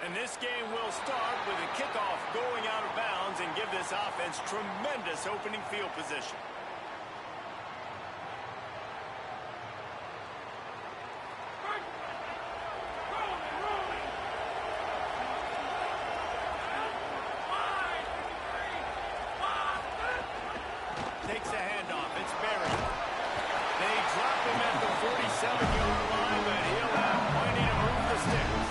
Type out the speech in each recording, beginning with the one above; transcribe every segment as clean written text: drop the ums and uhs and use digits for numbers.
And this game will start with a kickoff going out of bounds and give this offense tremendous opening field position. Takes a handoff. It's buried. They drop him at the 47-yard line, but he'll have plenty to move the sticks.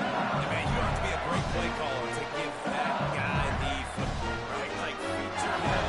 And man, you have to be a great play caller to give that guy the football, right? Like, feature him.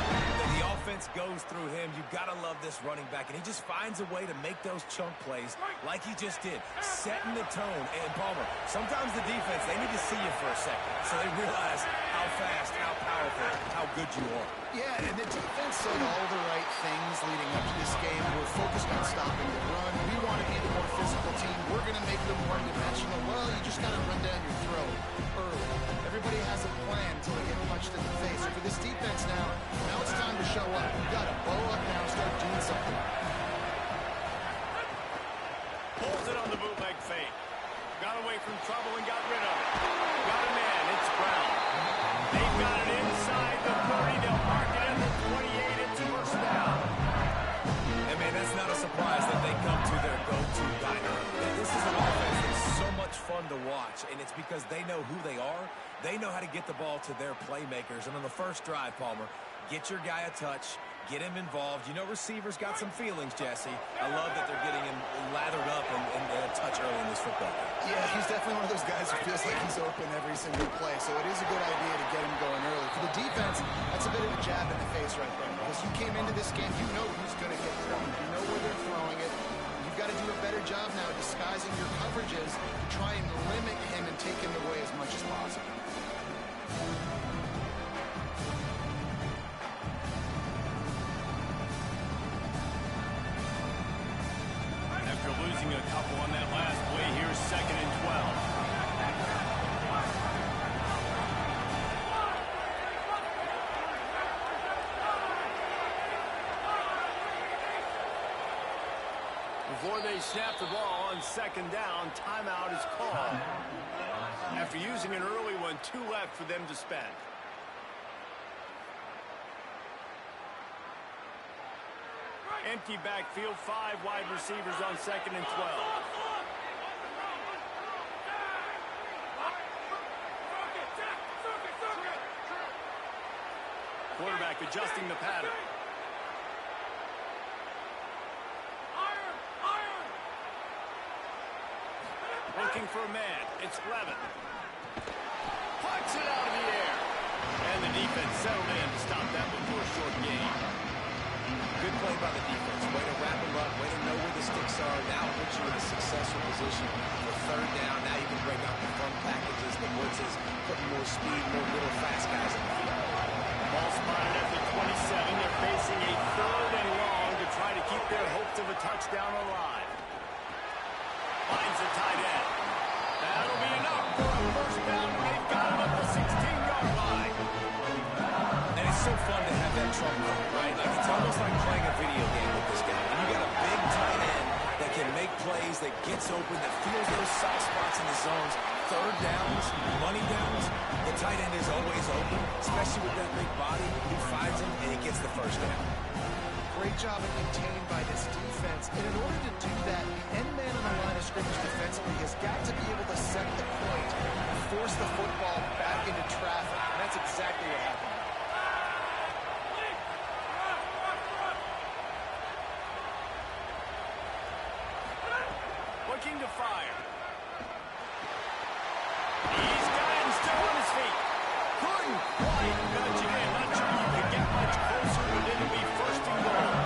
The offense goes through him. You've got to love this running back, and he just finds a way to make those chunk plays like he just did, setting the tone. And Palmer, sometimes the defense, they need to see you for a second so they realize how fast, how powerful, how good you are. Yeah, and the defense said all the right things leading up to this game. We're focused on stopping the run. We want to be the more physical team. We're going to make them one-dimensional. Well, you just got to run down your throat early. Everybody has a plan until they get punched in the face. So for this defense now it's time to show up. You got to blow up now and start doing something. Pulls it on the bootleg fake. Got away from trouble and got rid of it. Got a man. It's Brown. They've got it inside the 30. They'll mark it at the 28. It's first down. And man, that's not a surprise that they come to their go-to diner. This is an offense that's so much fun to watch, and it's because they know who they are. They know how to get the ball to their playmakers. And on the first drive, Palmer, get your guy a touch, get him involved. You know receivers got some feelings, Jesse. I love that they're getting him lathered up and a touch early in this football game. Yeah, he's definitely one of those guys who feels like he's open every single play, so it is a good idea to get him going early. For the defense, that's a bit of a jab in the face right there, because you came into this game, you know who's going to get thrown. You know where they're throwing it. You've got to do a better job now disguising your coverages to try and limit him and take him away as much as possible. After losing a couple on that last play, here's 2nd and 12. Before they snap the ball on 2nd down, timeout is called. After using an early one, 2 left for them to spend. Empty backfield, 5 wide receivers on 2nd and 12. Quarterback adjusting the pattern. Looking for a man. It's Levin. Pucks it out of the air. And the defense settled in to stop that before a short gain. Good play by the defense. Way to wrap them up. Way to know where the sticks are. Now put you in a successful position for 3rd down. Now you can break out the front packages, the blitzes, putting more speed, more little fast guys in the field. Ball spotted at the 27. They're facing a 3rd and long to try to keep their hopes of a touchdown alive. Finds the tight end. That'll be enough for a first down. They've got him at the 16-yard line. And it's so fun to have that trump card, right? Like, it's almost like playing a video game with this guy. And you got a big tight end that can make plays, that gets open, that feels those soft spots in the zones. 3rd downs, money downs, the tight end is always open, especially with that big body. He finds him, and he gets the first down. Great job of contained by this defense. And in order to do that, the end man on the line of scrimmage defensively has got to be able to set the point and force the football back into traffic. And that's exactly what happened. Looking to fire. He's got him still on his feet. Couldn't quite nudge it in. Not sure you could get much closer, but it'll be 1st and goal.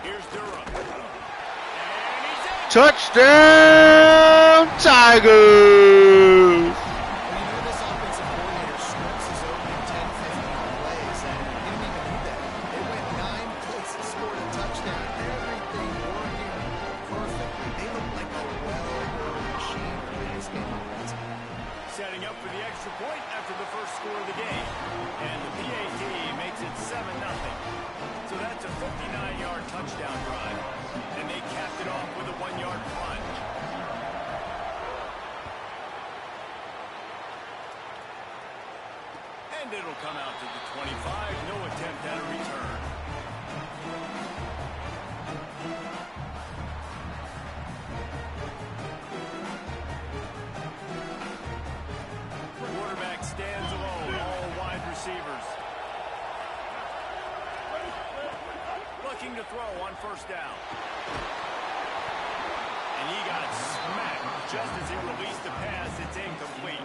Here's Durham. And he's in. Touchdown, Tigers! Well, you know this offensive coordinator scripts his opening 10, 15 plays, and he didn't even do that. They went 9 plays, scored a touchdown, everything working perfectly. They look like a well-oiled machine in this game offensively. Setting up for the extra point after the first score of the game. And the PAT makes it 7-0. So that's a 59-yard touchdown drive. And they capture And it'll come out to the 25. No attempt at a return. Quarterback stands alone. All wide receivers. Looking to throw on first down. And he got smacked just as he released the pass. It's incomplete.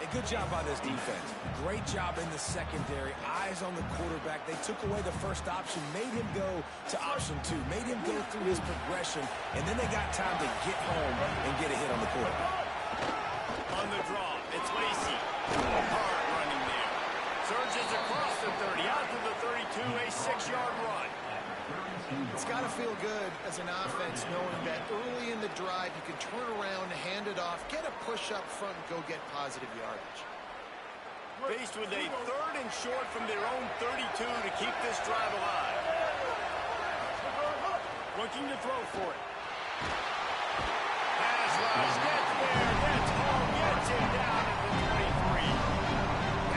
A good job by this defense. Great job in the secondary. Eyes on the quarterback. They took away the first option, made him go to option 2, made him go through his progression, and then they got time to get home and get a hit on the quarterback. On the draw, it's Lacey. Hard running there. Surges across the 30, out to the 32, a 6-yard run. It's got to feel good as an offense knowing that early in the drive you can turn around, hand it off, get a push up front, and go get positive yardage. Faced with a 3rd and short from their own 32 to keep this drive alive. Looking to throw for it. Pass rush, gets there, gets home, gets him down at the 23.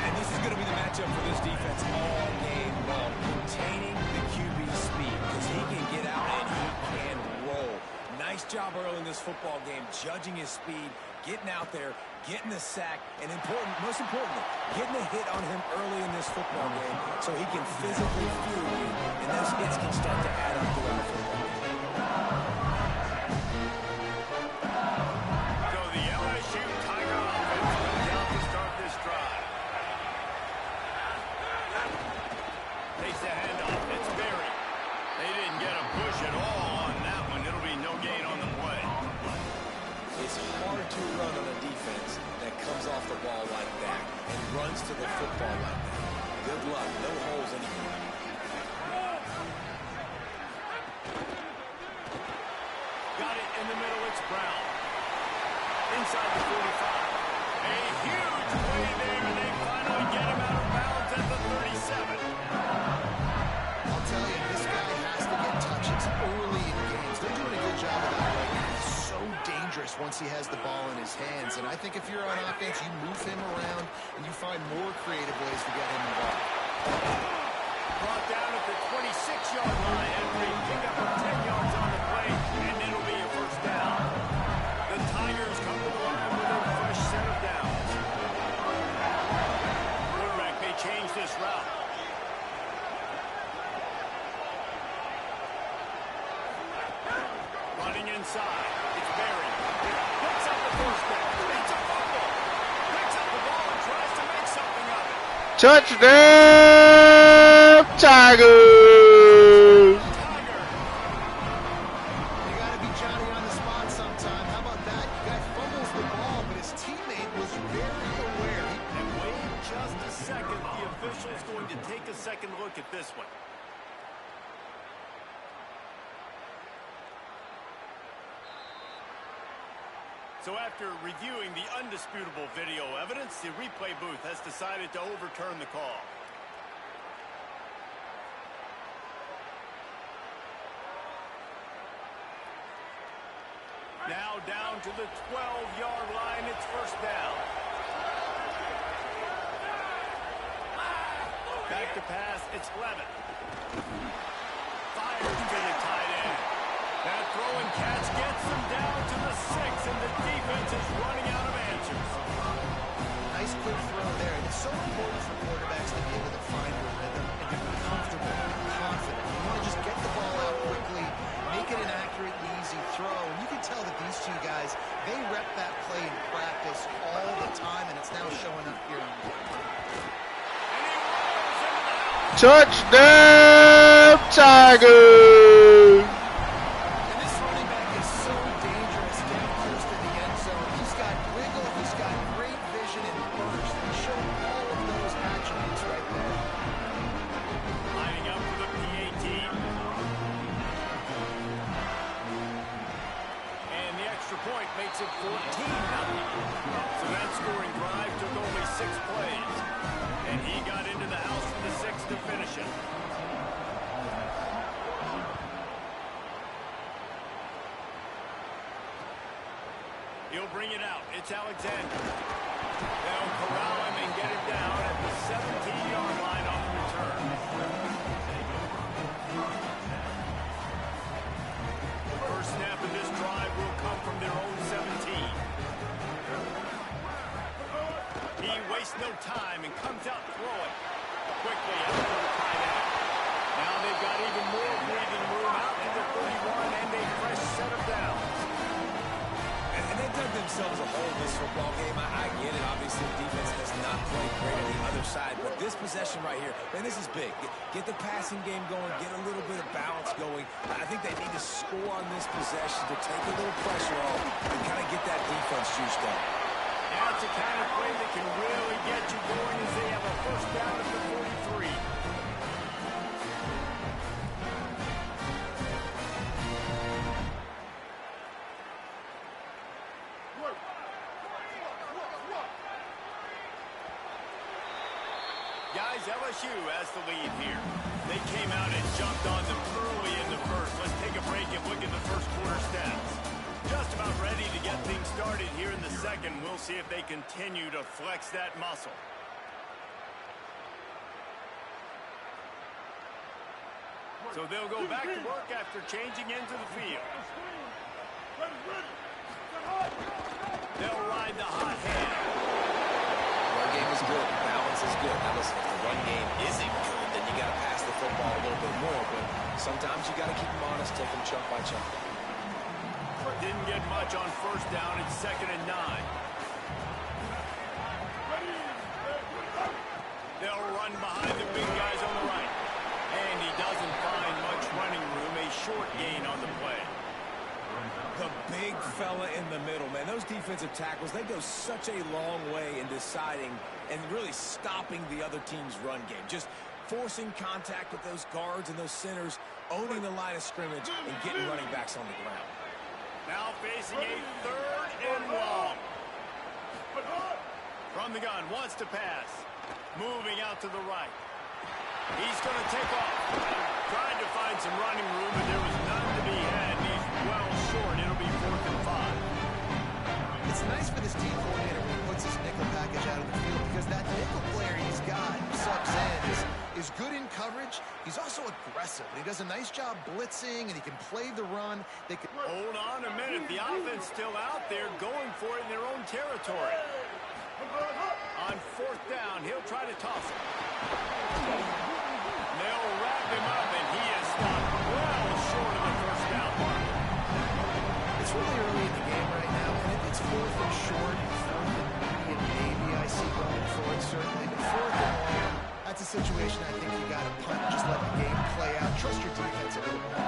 And this is going to be the matchup for this defense all game long. Containing the QB's speed, because he can get out and he can roll. Nice job early in this football game, judging his speed, getting out there, getting the sack, and most importantly, getting a hit on him early in this football game so he can physically fuel you, and those hits can start to add up throughout the football game. So the LSU Tiger offense comes out to start this drive. Takes the handoff. It's Berry. They didn't get a push at all on that one. It'll be no gain on the play. It's hard to run on a defense that comes off the ball like that and runs to the football like that. Good luck. No holes anymore. Got it in the middle. It's Brown. Inside the 45. A huge play there, and they finally get him out of bounds at the 37. I'll tell you, this guy has to get touches early in games. They're doing a good job of that right now. He's so dangerous once he has the ball in his hands. And I think if you're on offense, you move him around and you find more creative ways to get him involved. Brought down at the 26-yard line after he picked up 10 yards on the play, and it'll be a first down. The Tigers come to the line with a fresh set of downs. Quarterback may change this route. Running inside. It's Berry. Picks up the first down. It's a fumble. Picks up the ball and tries to make something of it. Touchdown, Tigers! You got to be Johnny on the spot sometime. How about that? You guy fumbles the ball, but his teammate was very aware. And wait just a second. The official's going to take a second look at this one. So after reviewing the undisputable video evidence, the replay booth has decided to overturn the call. Now down to the 12-yard line. It's first down. Back to pass. It's Levitt. Fires to the tight end. That throwing catch gets them down to the 6, and the defense is running out of answers. Nice quick throw there. And it's so important for quarterbacks to be able to find a rhythm and to be comfortable and confident. You want to just get the ball out quickly, make it an accurate, easy throw. And you can tell that these two guys, they rep that play in practice all the time, and it's now showing up here in the game. Touchdown, Tigers! And this running back is so dangerous down close to the end zone. He's got wiggle, he's got great vision and burst. He showed all of those attributes right there. Lining up for the PAT. And the extra point makes it 14-0. So that scoring drive took only 6 plays. And he got into the house for the 6th to finish it. He'll bring it out. It's Alexander. They'll corral him and get it down at the 17-yard line on the return. The first snap of this drive will come from their own 17. He wastes no time and comes out throwing quickly out to the tight end. Now they've got even more breathing room out to the 31 and a fresh set of downs. And they dug themselves a hole in this football game. I get it. Obviously, the defense has not played great on the other side. But this possession right here, man, this is big. Get the passing game going. Get a little bit of balance going. I think they need to score on this possession to take a little pressure off and kind of get that defense juiced up. That's the kind of play that can really get you going as they have a first down at the 43. Guys, LSU has the lead here. They came out and jumped on them early in the first. Let's take a break and look at the first quarter stats. Just about ready to get things started here in the second. We'll see if they continue to flex that muscle. So they'll go back to work after changing into the field. They'll ride the hot hand. Run game is good. Balance is good. Now listen, if the run game isn't good, then you got to pass the football a little bit more. But sometimes you got to keep them honest, take them chunk by chunk. Didn't get much on first down. It's 2nd and 9. They'll run behind the big guys on the right. And he doesn't find much running room. A short gain on the play. The big fella in the middle, man. Those defensive tackles, they go such a long way in deciding and really stopping the other team's run game. Just forcing contact with those guards and those centers, owning the line of scrimmage, and getting running backs on the ground. Now facing a 3rd and long. From the gun, wants to pass. Moving out to the right. He's going to take off. Trying to find some running room, but there was none to be had. He's well short. It'll be 4th and 5. It's nice for this team coordinator when he puts his nickel package out of the field because that nickel player he's got, who subs in, is good in coverage. He's also aggressive, and he does a nice job blitzing, and he can play the run. They can Hold on a minute. The offense still out there going for it in their own territory. On 4th down, he'll try to toss it. They'll wrap him up, and he is stopped well short of the first down mark. It's really early in the game right now, and if it's 4th and short, 4th and medium, maybe I see going for it, certainly. But 4th and long, that's a situation I think you got to punt and just let the game play out. Trust your defense a little more.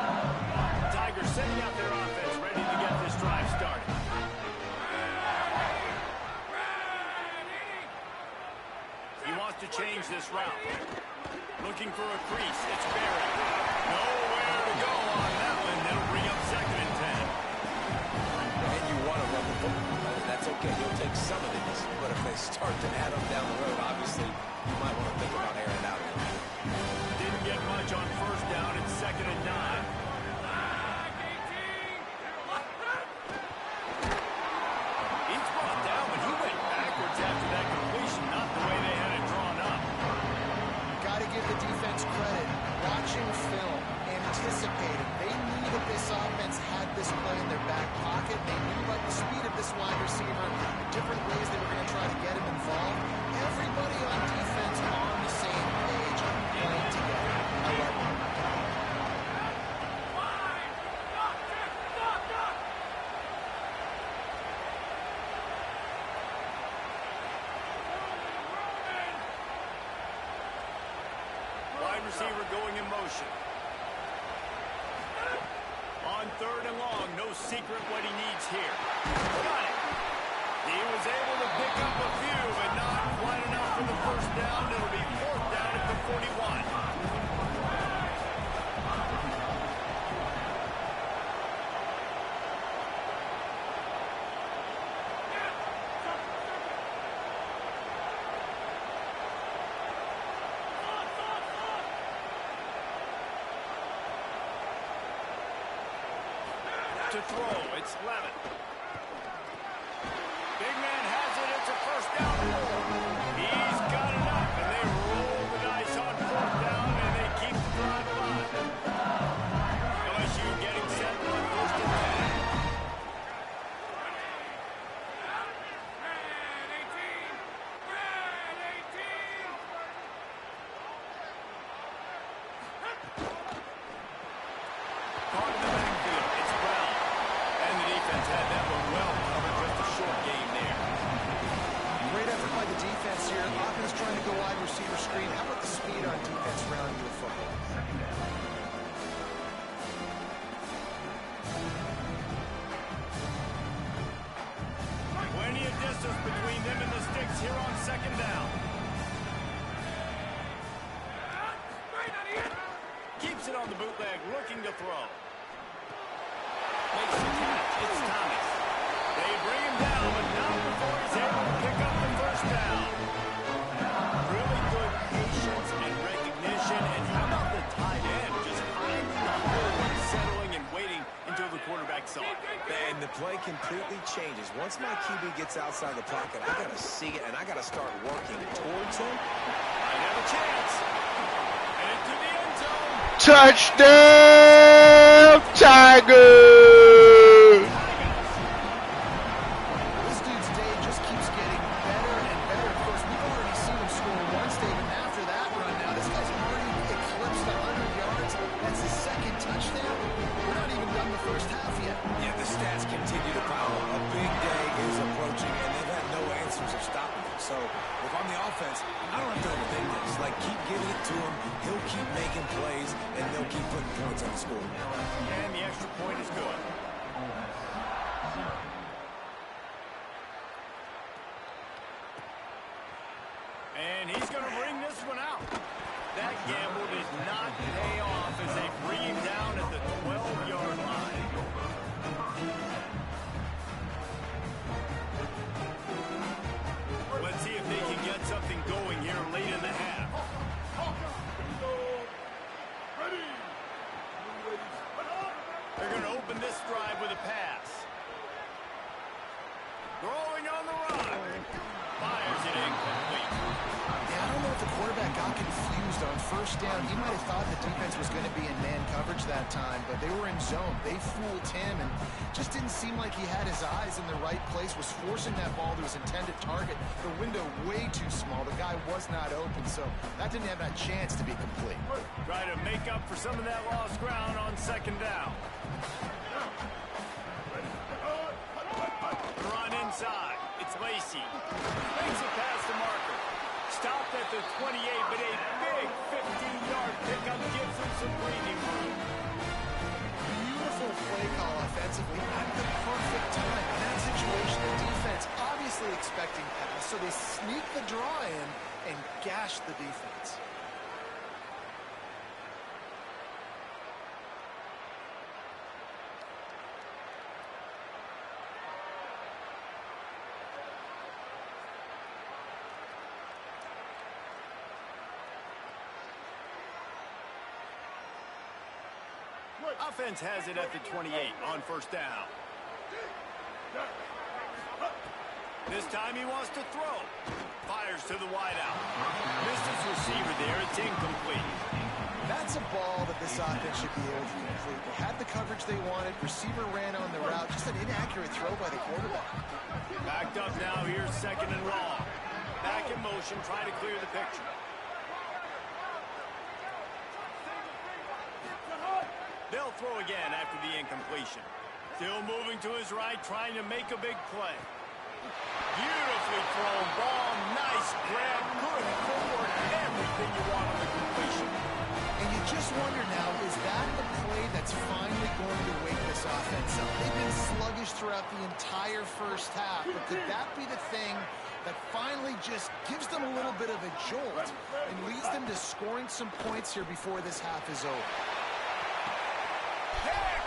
Tigers setting out their offense, ready to get this drive started. He wants to change this route. Looking for a crease. It's Barry. Nowhere to go on that one. That'll bring up 2nd and 10. And you want to run the football. That's okay. You'll take some of these. But if they start to add them down the road, obviously, you might want to think about airing it out. Didn't get much on first down. It's 2nd and 9. He's brought down, but he went backwards after that completion. Not the way they had it drawn up. Got to give the defense credit. Watching film, anticipating. They knew that this offense had this play in their back pocket. They knew about the speed of this wide receiver, the different ways they were going to try to get him involved. Everybody on defense on the same page, playing together. I love it. Wide receiver going in motion. On 3rd and long, no secret what he needs here. Got it. He was able to pick up a few, but not quite enough for the first down. It'll be 4th down at the 41. To throw, it's Levin. Big man has it, it's a first down this year. Offense trying to go wide receiver screen. How about the speed on defense rounding the football? Plenty of distance between them and the sticks here on second down. Keeps it on the bootleg, looking to throw. Makes the catch. It's Thomas. They bring him down, but not before he's able to pick up the first down. Really good patience and recognition. And how about the tight end? Just finding the hole and settling and waiting until the quarterback saw it. And the play completely changes. Once my QB gets outside the pocket, I got to see it, and I got to start working towards him. Might have a chance. And into the end zone. Touchdown, Tigers! This dude's day just keeps getting better and better. Of course, we've already seen him score once, Dave, and after that run now, this guy's already eclipsed 100 yards. That's his second touchdown. We're not even done the first half yet. Yeah, the stats continue to pile up. A big day is approaching, and they've had no answers of stopping it. So if I'm the offense, I don't have to overthink this. Like, keep giving it to him. He'll keep making plays, and they'll keep putting points on the score. And the extra point is good. And he's going to bring this one out. That gamble did not pay off as they bring him down at the 12-yard line. Let's see if they can get something going here late in the half. They're going to open this drive with a pass. Throwing on the run. Fires it incomplete. Yeah, I don't know if the quarterback got confused on first down. He might have thought the defense was going to be in man coverage that time, but they were in zone. They fooled him and just didn't seem like he had his eyes in the right place, was forcing that ball to his intended target. The window way too small. The guy was not open, so that didn't have that chance to be complete. Try to make up for some of that lost ground on second down. Run inside. It's Lacey. Makes it past the marker. Stopped at the 28, but a big 15-yard pickup gives him some breathing room. Beautiful play call offensively at the perfect time. In that situation, the defense obviously expecting pass, so they sneak the draw in and gash the defense. Offense has it at the 28 on first down. This time he wants to throw. Fires to the wideout. Missed his receiver there. It's incomplete. That's a ball that this offense should be able to complete. They had the coverage they wanted. Receiver ran on the route. Just an inaccurate throw by the quarterback. Backed up now. Here's second and long. Back in motion, trying to clear the picture. They'll throw again after the incompletion. Still moving to his right, trying to make a big play. Beautifully thrown ball. Nice grab. Good footwork. Everything you want on the completion. And you just wonder now, is that the play that's finally going to wake this offense up? They've been sluggish throughout the entire first half, but could that be the thing that finally just gives them a little bit of a jolt and leads them to scoring some points here before this half is over?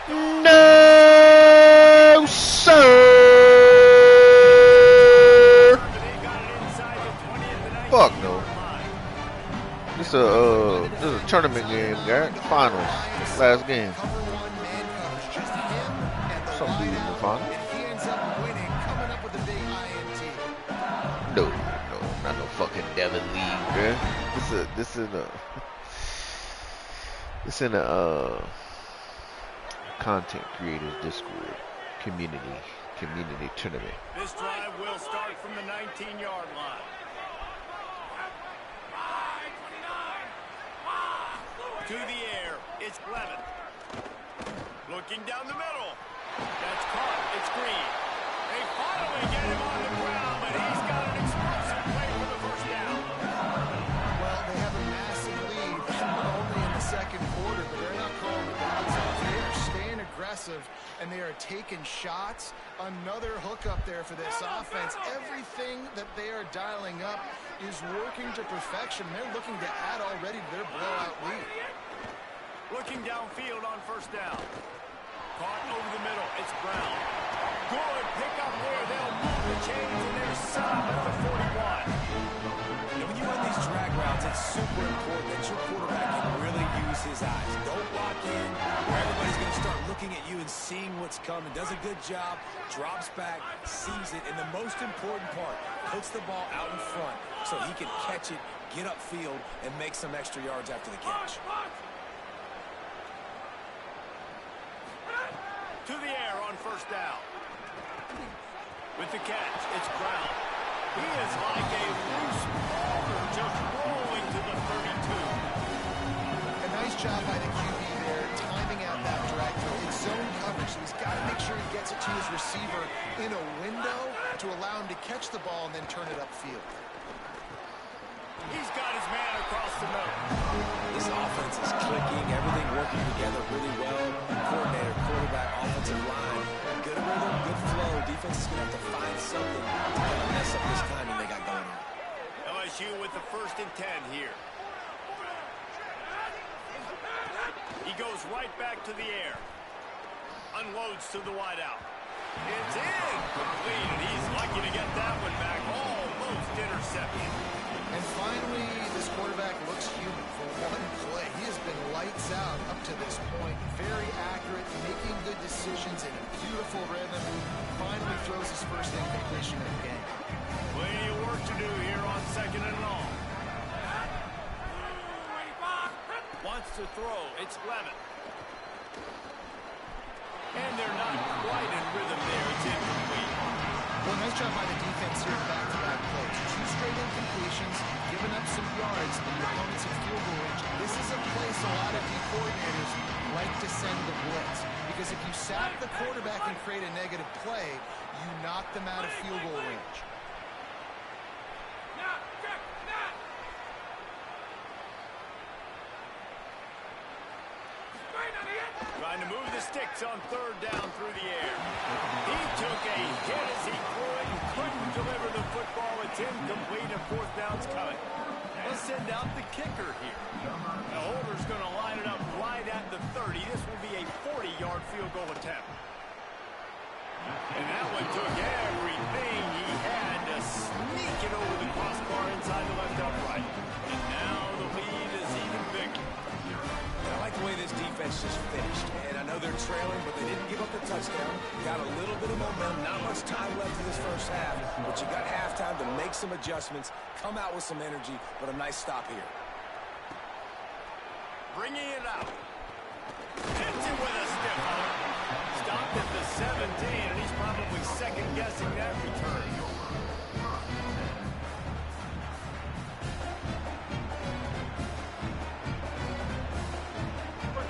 No, sir. Fuck no. This is a tournament game, guy. Finals, last game. Some dude in the finals. No, not no fucking Devin League, bruh. This in a content creators Discord community tournament. This drive will start from the 19-yard line. To the air, it's Levin. Looking down the middle. That's caught. It's Green. They finally get him on the ground, but he's got an explosive play for the first down. aggressive, and they are taking shots. Another hook up there for this offense. Everything that they are dialing up is working to perfection. They're looking to add already to their blowout lead. Looking downfield on first down. Caught over the middle. It's Brown. Good pick up there. They'll move the chains, and they're set up at the 41. When you run these drag routes, it's super important that your quarterback can really use his eyes. Don't lock in where everybody's going to start looking at you and seeing what's coming. Does a good job, drops back, sees it, and the most important part, puts the ball out in front so he can catch it, get upfield, and make some extra yards after the catch. To the air on first down. With the catch, it's Brown. He is like a loose boulder just rolling to the 32. A nice job by the QB there, timing out that drag throw. It's zone coverage, so he's got to make sure he gets it to his receiver in a window to allow him to catch the ball and then turn it upfield. He's got his man across the middle. This offense is clicking, everything working together really well. Coordinator, quarterback, offensive line, good rhythm, good flow. Defense is going to have to find something to kind of mess up this timing they got going on. LSU with the 1st and 10 here. He goes right back to the air. Unloads to the wideout. It's incomplete. He's lucky to get that one back. Almost intercepted. And finally, this quarterback looks human for one play. He has been lights out up to this point. Very accurate, making good decisions in a beautiful rhythm. Finally throws his first incompletion of the game. Plenty of work to do here on 2nd and long. Wants to throw. It's Lemon. And they're not quite in rhythm there. It's incomplete. Well, nice job by the defense here in back-to-back plays. 2 straight incompletions, giving up some yards, and the opponents in field goal range. This is a place a lot of D coordinators like to send the blitz, because if you sack the quarterback and create a negative play, you knock them out of field goal range. Trying to move the sticks on 3rd down through the air. He took a hit as he threw it and couldn't deliver the football. It's incomplete and 4th down's coming. They'll send out the kicker here. The holder's going to line it up right at the 30. This will be a 40-yard field goal attempt. And that one took everything he had to sneak it over the crossbar inside the left upright. And now the lead is even bigger. I like the way this defense just finished. And I know they're trailing, but they didn't give up the touchdown. Got a little bit of momentum. Not much time left in this first half. But you got halftime to make some adjustments, come out with some energy, but a nice stop here. Bringing it out. Hits it with a stiff arm. Stopped at the 17, and he's probably second-guessing that return.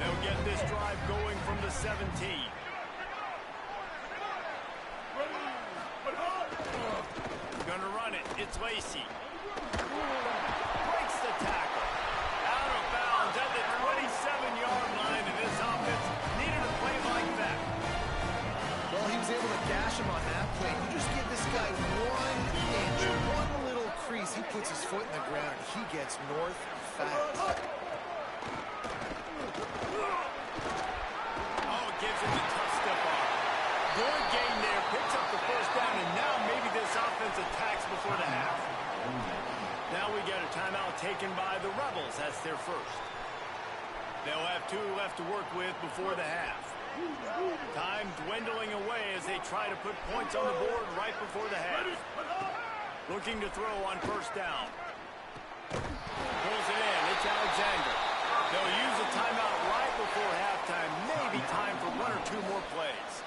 They'll get this drive going from the 17. Gonna run it. It's Lacey. Breaks the tackle. Out of bounds at the 27-yard line, and this offense needed a play like that. Well, he was able to gash him on that play. You just give this guy 1 inch, 1 little crease. He puts his foot in the ground, and he gets north fast. Oh, it gives him the tough step on. Good gain there. Picks up the 1st down, and now maybe this offense attacks before the half. Now we get a timeout taken by the Rebels. That's their first. They'll have 2 left to work with before the half. Time dwindling away as they try to put points on the board right before the half. Looking to throw on 1st down. Pulls it in. It's Alexander. They'll use a timeout right before halftime. Maybe time for 1 or 2 more plays.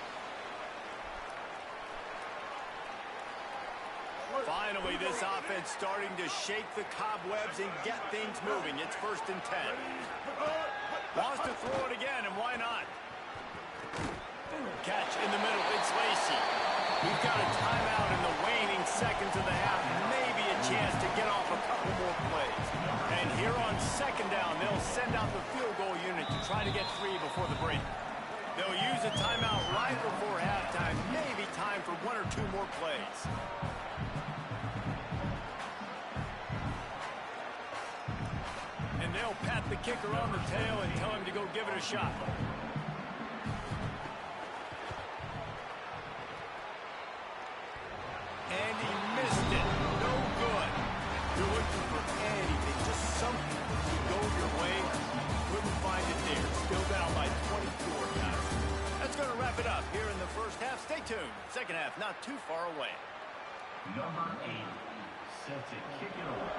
Finally, this offense starting to shake the cobwebs and get things moving. It's 1st and 10. Wants to throw it again, and why not? Catch in the middle. It's Lacey. We've got a timeout in the waning seconds of the half. Maybe a chance to get off a couple more plays. And here on 2nd down, they'll send out the field goal unit to try to get 3 before the break. They'll use a timeout right before halftime. Maybe time for 1 or 2 more plays. And they'll pat the kicker on the tail and tell him to go give it a shot. And he missed it. No good. You're looking for anything, just something to go your way. Couldn't find it there. Still down by 24, guys. That's going to wrap it up here in the first half. Stay tuned. Second half, not too far away. Number 8, set to kick it away.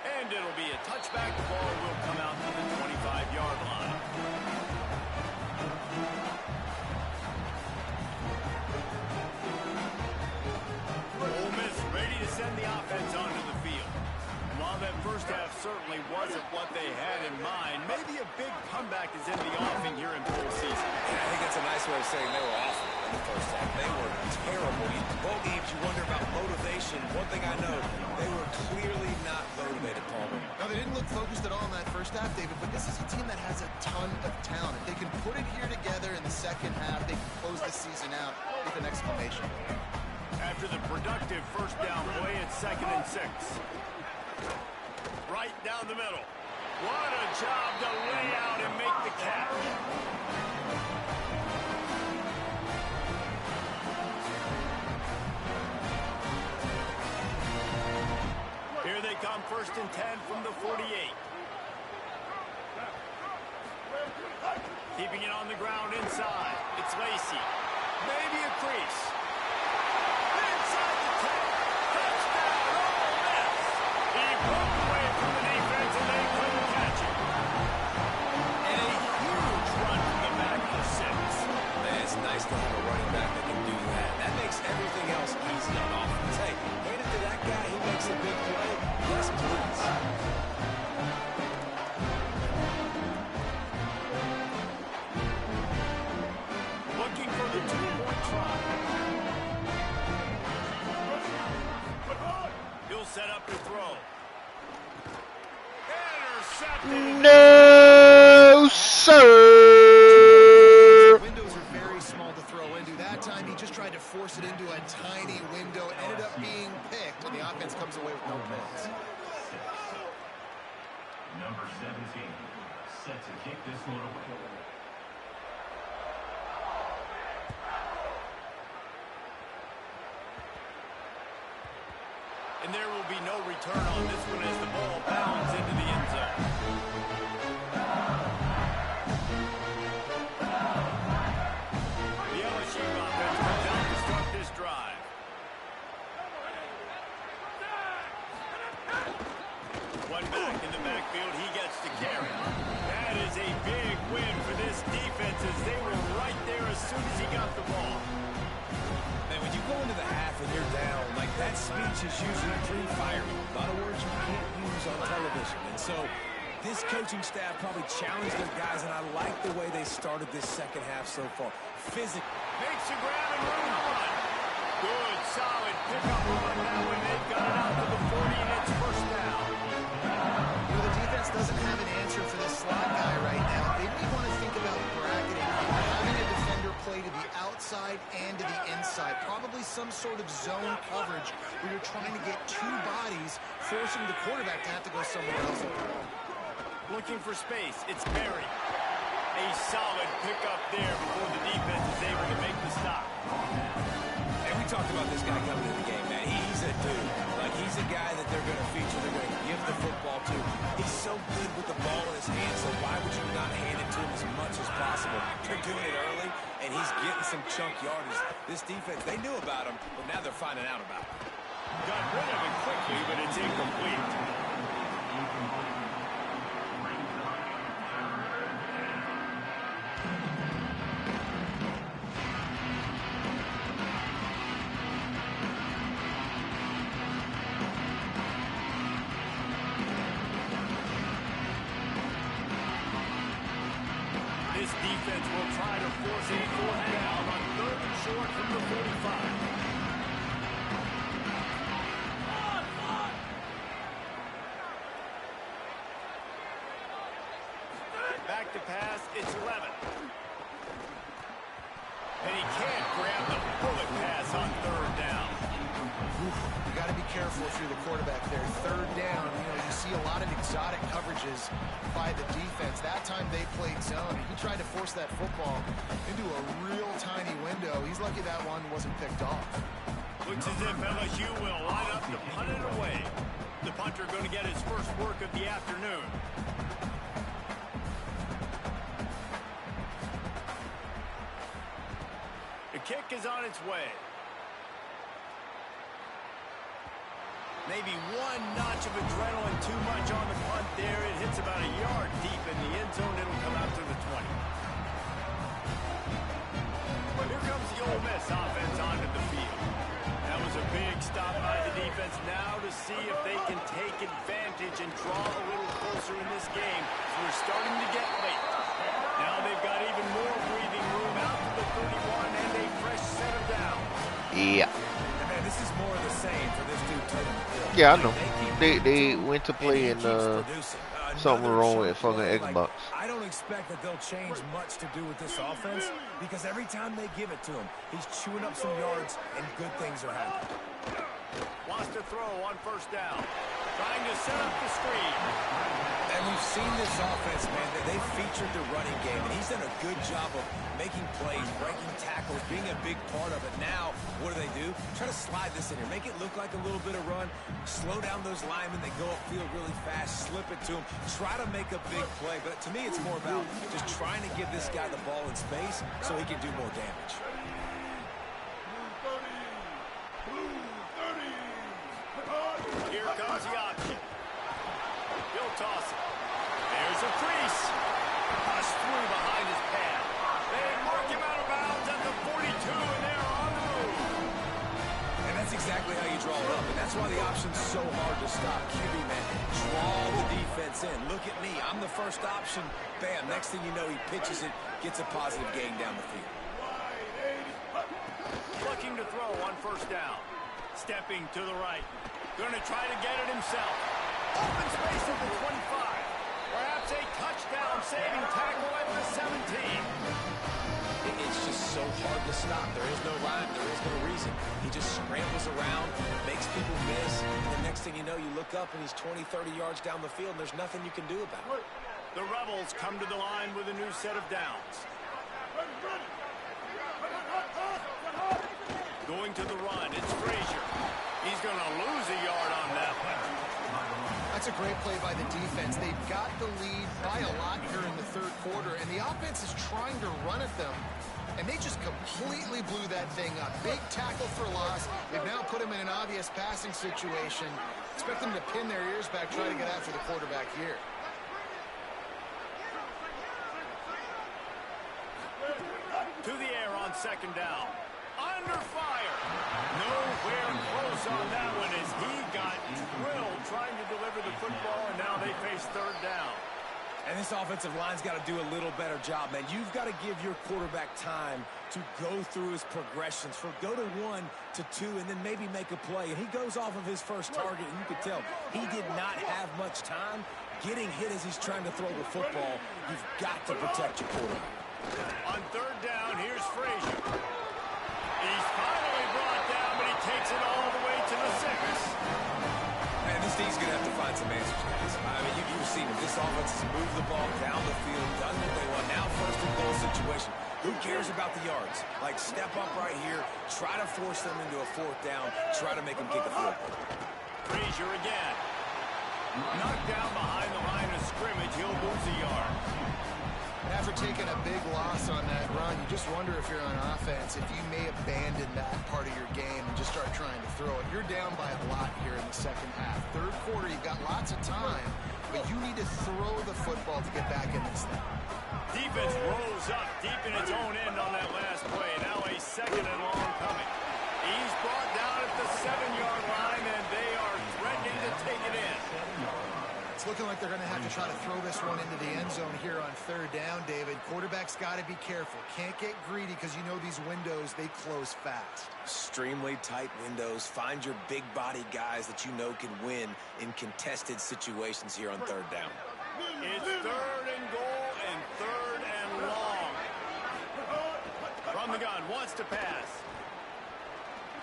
And it'll be a touchback. The ball will come out to the 25-yard line. Ole Miss ready to send the offense onto the field. And while that first half certainly wasn't what they had in mind, maybe a big comeback is in the offing here in full season. Yeah, I think that's a nice way of saying they were awful in the first half. They were terrible. Both games, you wonder about motivation. One thing I know, they were clearly not motivated, Palmer. No, they didn't look focused at all in that first half, David, but this is a team that has a ton of talent. If they can put it here together in the second half, they can close the season out with an exclamation. After the productive first down play, it's 2nd and 6. Right down the middle. What a job to lay out and make the catch. Here they come, 1st and 10 from the 48. Keeping it on the ground inside. It's Lacey. Maybe a crease. Inside the 10. Touchdown, Ole Miss. He broke away from the defense and they couldn't catch it. And a huge run from the back for 6. Man, it's nice to have a running back that can do that. That makes everything else easy on offense. Hey, hand it to that guy, he makes a big play. Yes, please. Looking for the 2-point try. He'll set up to throw. Intercepted. No, sir. Windows are very small to throw into. That time he just tried to force it into a tiny window. Ended up being picked, and the offense comes away with no points. Number 17, set to kick this one away. And there will be no return on this one as the ball bounds into the end zone. The LSU offense comes out to start this drive. One back in the backfield, he gets to carry. That is a big win for this defense as they were right there as soon as he got the ball. Man, when you go into the half and you're down, like that speech is usually pretty fiery. A lot of words you can't use on television. And so this coaching staff probably challenged their guys, and I like the way they started this second half so far. Physically. Makes a grab and room to run. Good, solid pickup on that one. They've got it out to the 40, and it's first down. You know, the defense doesn't have an answer for this slot guy right now. They may want to think about bracketing, having a defender play to the outside and to the inside. Probably some sort of zone coverage where you're trying to get 2 bodies, forcing the quarterback to have to go somewhere else. Looking for space. It's Berry. A solid pickup there before the defense is able to make the stop. And we talked about this guy coming in the game, man. He's a dude. Like, he's a guy that they're going to feature, they're going to give the football to. He's so good with the ball in his hands, so why would you not hand it to him as much as possible? They're doing it early, and he's getting some chunk yardage. This defense, they knew about him, but now they're finding out about him. Got rid of it quickly, but it's incomplete. This defense will try to force a 4th down on 3rd and short from the 45. Back to pass, it's 11. And he can't grab the bullet pass on third down. You got to be careful if you're the quarterback there. Third down, you see a lot of exotic coverages by the defense. That time they played zone. He tried to force that football into a real tiny window. He's lucky that one wasn't picked off. Looks as if LSU will line up to punt it away. The punter going to get his first work of the afternoon. The kick is on its way. Maybe one notch of adrenaline too much on the punt there. It hits about a yard deep in the end zone. It'll come out to the 20. Here comes the Ole Miss offense onto the field. That was a big stop by the defense. Now to see if they can take advantage and draw a little closer in this game. So we're starting to get late. Now they've got even more breathing room out to the 31 and a fresh set of downs. Yeah. Man, this is more of the same for this dude taking the field. Yeah, I know. They went to play in something wrong with fucking Xbox. I don't expect that they'll change much to do with this offense because every time they give it to him, he's chewing up some yards and good things are happening. Wants to throw on first down. Trying to set up the screen. And we've seen this offense, man, that they featured the running game, and he's done a good job of making plays, breaking tackles, being a big part of it. Now, what do? Try to slide this in here. Make it look like a little bit of run. Slow down those linemen. They go upfield really fast. Slip it to him. Try to make a big play. But to me, it's more about just trying to give this guy the ball in space so he can do more damage. Here comes the option. He'll toss it. There's a crease. Push through behind his pad. They mark him out of bounds at the 42, and they're on the move. And that's exactly how you draw it up, and that's why the option's so hard to stop. QB, man, draw the defense in. Look at me. I'm the first option. Bam. Next thing you know, he pitches it, gets a positive gain down the field. Looking to throw on first down. Stepping to the right. Going to try to get it himself. Open space at the 25. Perhaps a touchdown-saving tackle at the 17. It's just so hard to stop. There is no rhyme. There is no reason. He just scrambles around, makes people miss, and the next thing you know, you look up and he's 20, 30 yards down the field, and there's nothing you can do about it. The Rebels come to the line with a new set of downs. Going to the run, it's Frazier. He's going to lose a yard on that one. That's a great play by the defense. They've got the lead by a lot here in the third quarter, and the offense is trying to run at them, and they just completely blew that thing up. Big tackle for loss. They've now put him in an obvious passing situation. Expect them to pin their ears back, try to get after the quarterback here. To the air on second down. Under fire. Nowhere close on that one as he got drilled trying to deliver the football, and now they face third down. And this offensive line's got to do a little better job, man. You've got to give your quarterback time to go through his progressions. From go to 1 to 2 and then maybe make a play. And he goes off of his first target, and you could tell he did not have much time getting hit as he's trying to throw the football. You've got to protect your quarterback. On third down, here's Frazier. He's finally brought down, but he takes it all the way to the 6. Man, this D's going to have to find some answers, guys. I mean, you've seen it. This offense has moved the ball down the field, done what they want. Now first and goal situation. Who cares about the yards? Like, step up right here, try to force them into a fourth down, try to make them kick a field goal. Frazier again. Knocked down behind the line of scrimmage. He'll lose a yard. After taking a big loss on that run, you just wonder if you're on offense, if you may abandon that part of your game and just start trying to throw it. You're down by a lot here in the second half. Third quarter, you've got lots of time, but you need to throw the football to get back in this thing. Defense rose up deep in its own end on that last play. Now a second and long coming. He's brought down at the 7-yard line, and they are threatening to take it in. It's looking like they're going to have to try to throw this one into the end zone here on third down, David. Quarterback's got to be careful. Can't get greedy because you know these windows, they close fast. Extremely tight windows. Find your big body guys that you know can win in contested situations here on third down. It's third and goal, and from the gun, wants to pass.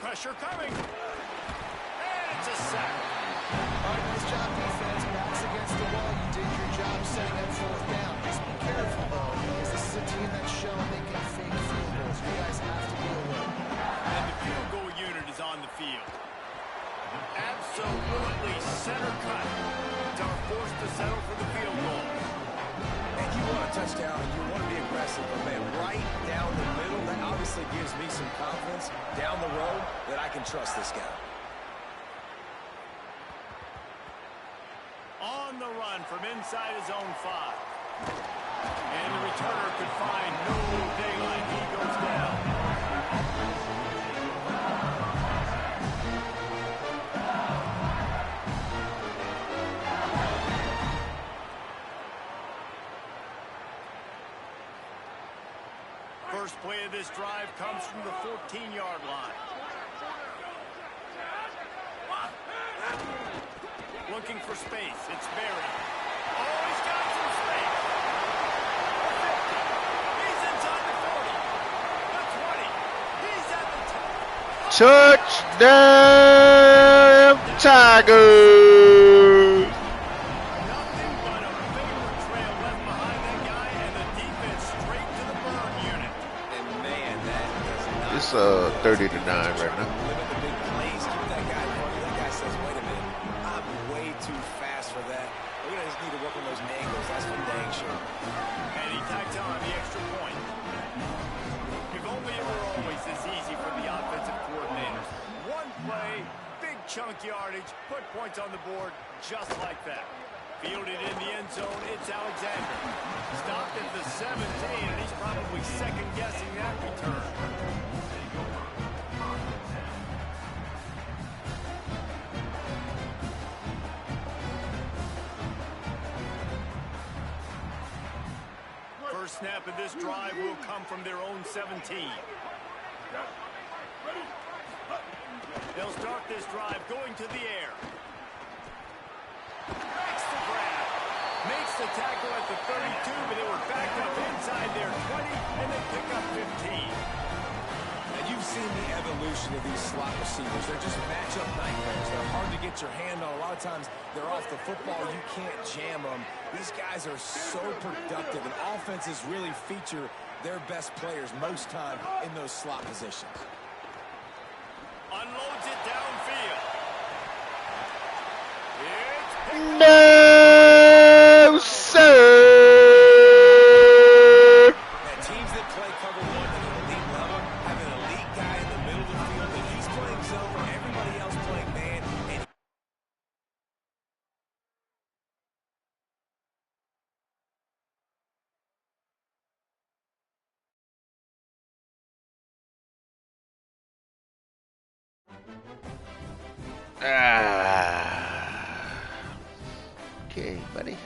Pressure coming. And it's a sack. All right, nice job, defense. Backs against the wall. You did your job setting up fourth down. Just be careful, though, because this is a team that's shown they can fake field goals. You guys have to be alert. And the field goal unit is on the field. Absolutely center cut. They're forced to settle for the field goal. And you want a touchdown, and you want to be aggressive, but man, right down the middle, that obviously gives me some confidence down the road that I can trust this guy. On the run from inside his own 5. And the returner could find no daylight. He goes down. First play of this drive comes from the 14-yard line. Looking for space. It's buried. Oh, he's got some space. He's inside the 40. The 20. He's at the 10. Touchdown, Tigers! Nothing but a paper trail left behind that guy, and the defense straight to the burn unit. And man, that does not... It's 30 to 9 right now. Limit the big plays, keep that guy in front of you. That guy says, wait a minute, I'm way too fast for that. We're going to just need to work on those angles. That's for dang sure. And he tacked on the extra point. If only it were always this easy for the offensive coordinators. One play, big chunk yardage, put points on the board just like that. Fielded in the end zone, it's Alexander. Stopped at the 17, and he's probably second-guessing that return. First snap of this drive will come from their own 17. They'll start this drive going to the air. Makes the grab. Makes the tackle at the 32, but they were backed up inside their 20, and they pick up 15. And you've seen the evolution of these slot receivers. They're just matchup nightmares. They're hard to get your hand on. A lot of times they're off the football. You can't jam them. These guys are so productive, and offenses really feature their best players most time in those slot positions. Unloads it downfield. It's picked up. No, sir! And teams that play cover one at an elite level have an elite guy in the middle of the field, and he's playing zone, everybody else playing man, and Okay, buddy.